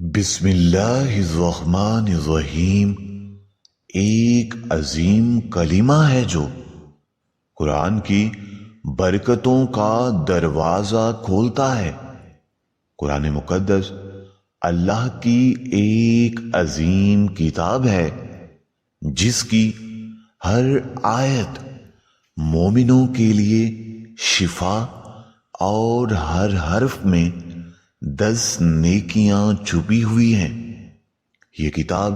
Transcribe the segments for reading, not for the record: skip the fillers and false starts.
بسم اللہ الرحمن الرحیم ایک عظیم کلمہ ہے جو قرآن کی برکتوں کا دروازہ کھولتا ہے۔ قرآن مقدس اللہ کی ایک عظیم کتاب ہے جس کی ہر آیت مومنوں کے لیے شفا اور ہر حرف میں 10 نیکیاں چھپی ہوئی ہیں۔ یہ کتاب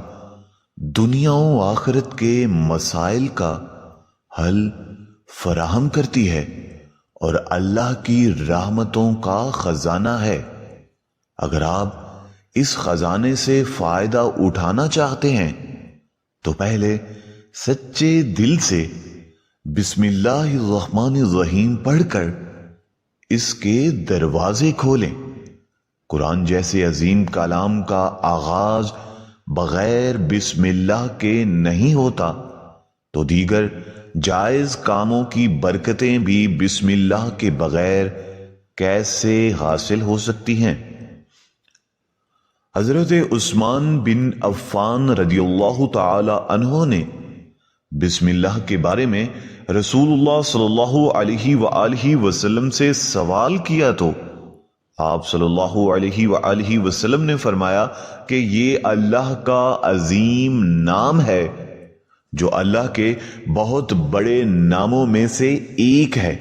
دنیا و آخرت کے مسائل کا حل فراہم کرتی ہے اور اللہ کی رحمتوں کا خزانہ ہے۔ اگر آپ اس خزانے سے فائدہ اٹھانا چاہتے ہیں تو پہلے سچے دل سے بسم اللہ الرحمن الرحیم پڑھ کر اس کے دروازے کھولیں۔ قرآن جیسے عظیم کلام کا آغاز بغیر بسم اللہ کے نہیں ہوتا تو دیگر جائز کاموں کی برکتیں بھی بسم اللہ کے بغیر کیسے حاصل ہو سکتی ہیں؟ حضرت عثمان بن عفان رضی اللہ تعالی عنہ نے بسم اللہ کے بارے میں رسول اللہ صلی اللہ علیہ وآلہ وسلم سے سوال کیا تو آپ صلی اللہ علیہ وآلہ وسلم نے فرمایا کہ یہ اللہ کا عظیم نام ہے جو اللہ کے بہت بڑے ناموں میں سے ایک ہے۔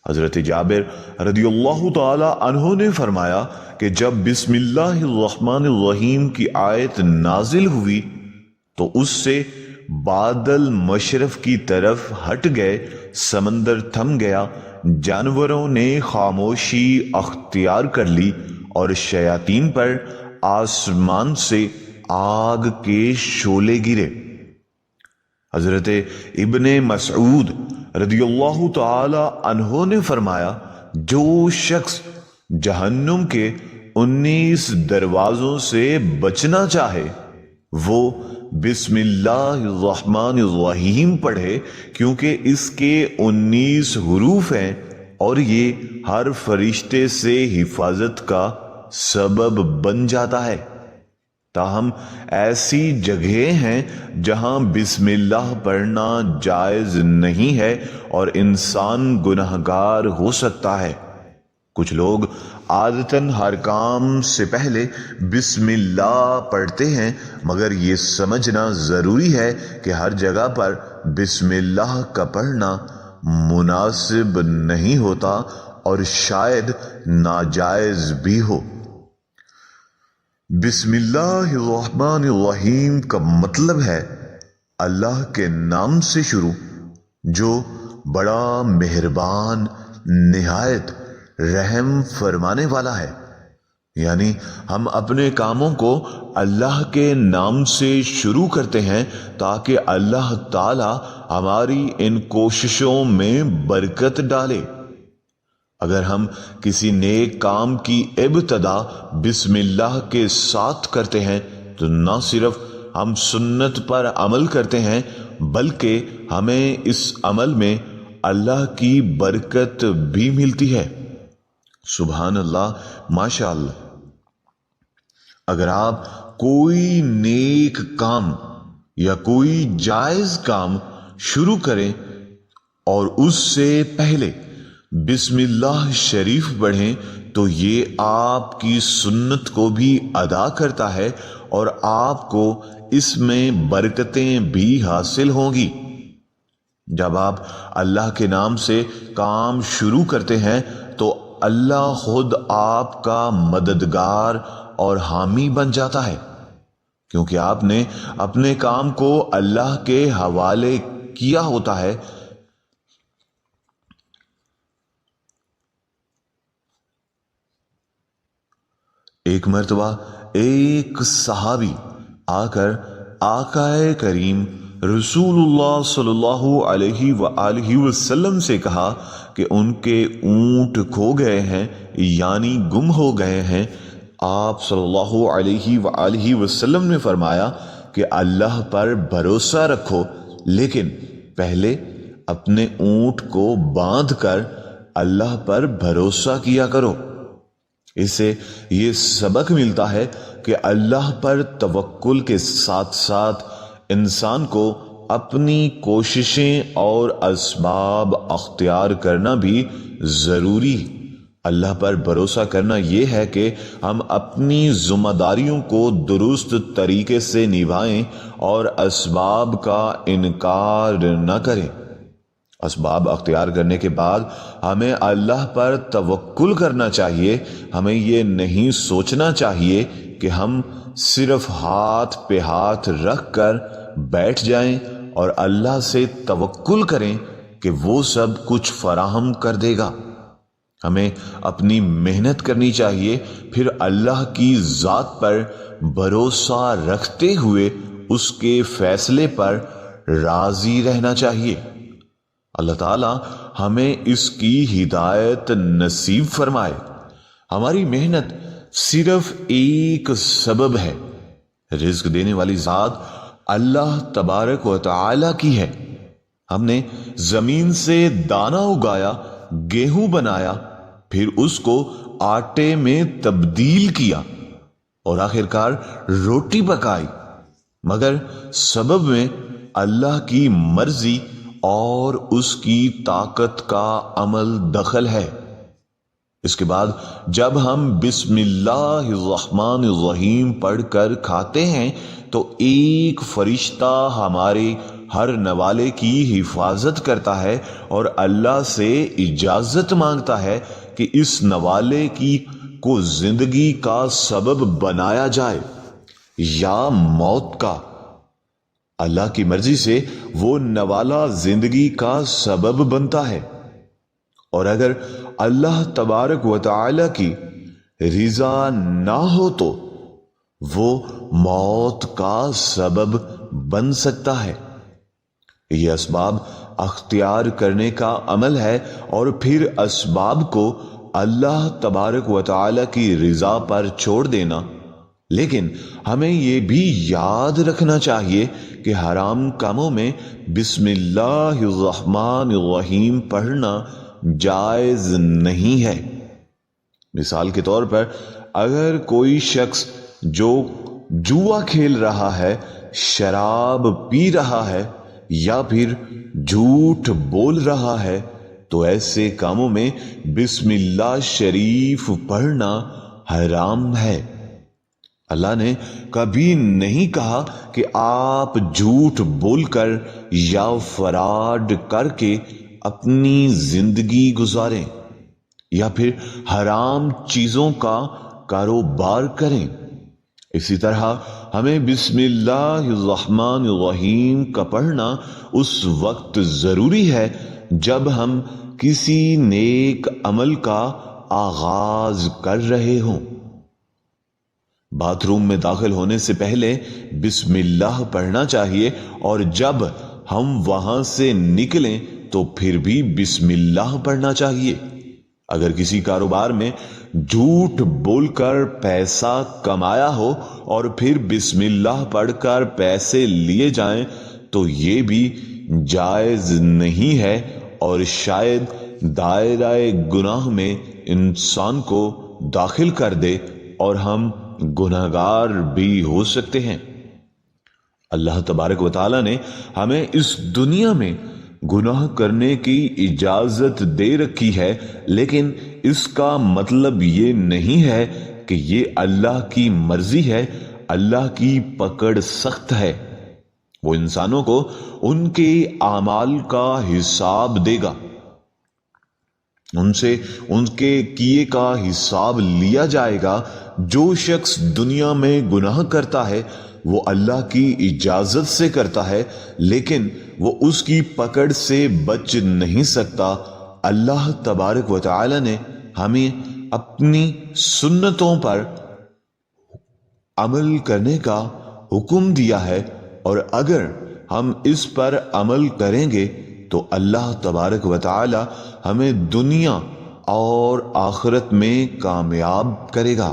حضرت جابر رضی اللہ تعالی عنہ نے فرمایا کہ جب بسم اللہ الرحمن الرحیم کی آیت نازل ہوئی تو اس سے بادل مشرق کی طرف ہٹ گئے، سمندر تھم گیا، جانوروں نے خاموشی اختیار کر لی اور شیاطین پر آسمان سے آگ کے شعلے گرے۔ حضرت ابن مسعود رضی اللہ تعالی عنہ نے فرمایا جو شخص جہنم کے 19 دروازوں سے بچنا چاہے وہ بسم اللہ الرحمن الرحیم پڑھے، کیونکہ اس کے 19 حروف ہیں اور یہ ہر فرشتے سے حفاظت کا سبب بن جاتا ہے۔ تاہم ایسی جگہیں ہیں جہاں بسم اللہ پڑھنا جائز نہیں ہے اور انسان گنہگار ہو سکتا ہے۔ کچھ لوگ عادتاً ہر کام سے پہلے بسم اللہ پڑھتے ہیں، مگر یہ سمجھنا ضروری ہے کہ ہر جگہ پر بسم اللہ کا پڑھنا مناسب نہیں ہوتا اور شاید ناجائز بھی ہو۔ بسم اللہ الرحمن الرحیم کا مطلب ہے اللہ کے نام سے شروع جو بڑا مہربان، نہایت رحم فرمانے والا ہے۔ یعنی ہم اپنے کاموں کو اللہ کے نام سے شروع کرتے ہیں تاکہ اللہ تعالی ہماری ان کوششوں میں برکت ڈالے۔ اگر ہم کسی نیک کام کی ابتدا بسم اللہ کے ساتھ کرتے ہیں تو نہ صرف ہم سنت پر عمل کرتے ہیں بلکہ ہمیں اس عمل میں اللہ کی برکت بھی ملتی ہے۔ سبحان اللہ، ماشاء اللہ۔ اگر آپ کوئی نیک کام یا کوئی جائز کام شروع کریں اور اس سے پہلے بسم اللہ شریف پڑھیں تو یہ آپ کی سنت کو بھی ادا کرتا ہے اور آپ کو اس میں برکتیں بھی حاصل ہوں گی۔ جب آپ اللہ کے نام سے کام شروع کرتے ہیں تو اللہ خود آپ کا مددگار اور حامی بن جاتا ہے، کیونکہ آپ نے اپنے کام کو اللہ کے حوالے کیا ہوتا ہے۔ ایک مرتبہ ایک صحابی آ کر آقا کریم رسول اللہ صلی اللہ علیہ وآلہ وسلم سے کہا کہ ان کے اونٹ کھو گئے ہیں، یعنی گم ہو گئے ہیں۔ آپ صلی اللہ علیہ وآلہ وسلم نے فرمایا کہ اللہ پر بھروسہ رکھو، لیکن پہلے اپنے اونٹ کو باندھ کر اللہ پر بھروسہ کیا کرو۔ اس سے یہ سبق ملتا ہے کہ اللہ پر توکل کے ساتھ ساتھ انسان کو اپنی کوششیں اور اسباب اختیار کرنا بھی ضروری۔ اللہ پر بھروسہ کرنا یہ ہے کہ ہم اپنی ذمہ داریوں کو درست طریقے سے نبھائیں اور اسباب کا انکار نہ کریں۔ اسباب اختیار کرنے کے بعد ہمیں اللہ پر توکل کرنا چاہیے۔ ہمیں یہ نہیں سوچنا چاہیے کہ ہم صرف ہاتھ پہ ہاتھ رکھ کر بیٹھ جائیں اور اللہ سے توکل کریں کہ وہ سب کچھ فراہم کر دے گا۔ ہمیں اپنی محنت کرنی چاہیے، پھر اللہ کی ذات پر بھروسہ رکھتے ہوئے اس کے فیصلے پر راضی رہنا چاہیے۔ اللہ تعالی ہمیں اس کی ہدایت نصیب فرمائے۔ ہماری محنت صرف ایک سبب ہے، رزق دینے والی ذات اللہ تبارک و تعالی کی ہے۔ ہم نے زمین سے دانہ اگایا، گیہوں بنایا، پھر اس کو آٹے میں تبدیل کیا اور آخرکار روٹی پکائی، مگر سبب میں اللہ کی مرضی اور اس کی طاقت کا عمل دخل ہے۔ اس کے بعد جب ہم بسم اللہ الرحمن الرحیم پڑھ کر کھاتے ہیں تو ایک فرشتہ ہمارے ہر نوالے کی حفاظت کرتا ہے اور اللہ سے اجازت مانگتا ہے کہ اس نوالے کو زندگی کا سبب بنایا جائے یا موت کا۔ اللہ کی مرضی سے وہ نوالا زندگی کا سبب بنتا ہے، اور اگر اللہ تبارک و تعالی کی رضا نہ ہو تو وہ موت کا سبب بن سکتا ہے۔ یہ اسباب اختیار کرنے کا عمل ہے، اور پھر اسباب کو اللہ تبارک و تعالی کی رضا پر چھوڑ دینا۔ لیکن ہمیں یہ بھی یاد رکھنا چاہیے کہ حرام کاموں میں بسم اللہ الرحمن الرحیم پڑھنا جائز نہیں ہے۔ مثال کے طور پر اگر کوئی شخص جو جوا کھیل رہا ہے، شراب پی رہا ہے یا پھر جھوٹ بول رہا ہے تو ایسے کاموں میں بسم اللہ شریف پڑھنا حرام ہے۔ اللہ نے کبھی نہیں کہا کہ آپ جھوٹ بول کر یا فراڈ کر کے اپنی زندگی گزاریں یا پھر حرام چیزوں کا کاروبار کریں۔ اسی طرح ہمیں بسم اللہ الرحمن الرحیم کا پڑھنا اس وقت ضروری ہے جب ہم کسی نیک عمل کا آغاز کر رہے ہوں۔ باتھ روم میں داخل ہونے سے پہلے بسم اللہ پڑھنا چاہیے، اور جب ہم وہاں سے نکلیں تو پھر بھی بسم اللہ پڑھنا چاہیے۔ اگر کسی کاروبار میں جھوٹ بول کر پیسہ کمایا ہو اور پھر بسم اللہ پڑھ کر پیسے لیے جائیں تو یہ بھی جائز نہیں ہے، اور شاید دائرہ گناہ میں انسان کو داخل کر دے اور ہم گناہگار بھی ہو سکتے ہیں۔ اللہ تبارک و تعالی نے ہمیں اس دنیا میں گناہ کرنے کی اجازت دے رکھی ہے، لیکن اس کا مطلب یہ نہیں ہے کہ یہ اللہ کی مرضی ہے۔ اللہ کی پکڑ سخت ہے، وہ انسانوں کو ان کے اعمال کا حساب دے گا، ان سے ان کے کیے کا حساب لیا جائے گا۔ جو شخص دنیا میں گناہ کرتا ہے وہ اللہ کی اجازت سے کرتا ہے، لیکن وہ اس کی پکڑ سے بچ نہیں سکتا۔ اللہ تبارک و تعالی نے ہمیں اپنی سنتوں پر عمل کرنے کا حکم دیا ہے، اور اگر ہم اس پر عمل کریں گے تو اللہ تبارک و تعالی ہمیں دنیا اور آخرت میں کامیاب کرے گا۔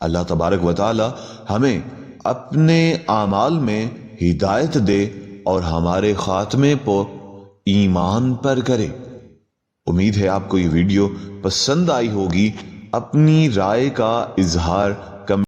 اللہ تبارک و تعالی ہمیں اپنے اعمال میں ہدایت دے اور ہمارے خاتمے کو ایمان پر کرے۔ امید ہے آپ کو یہ ویڈیو پسند آئی ہوگی۔ اپنی رائے کا اظہار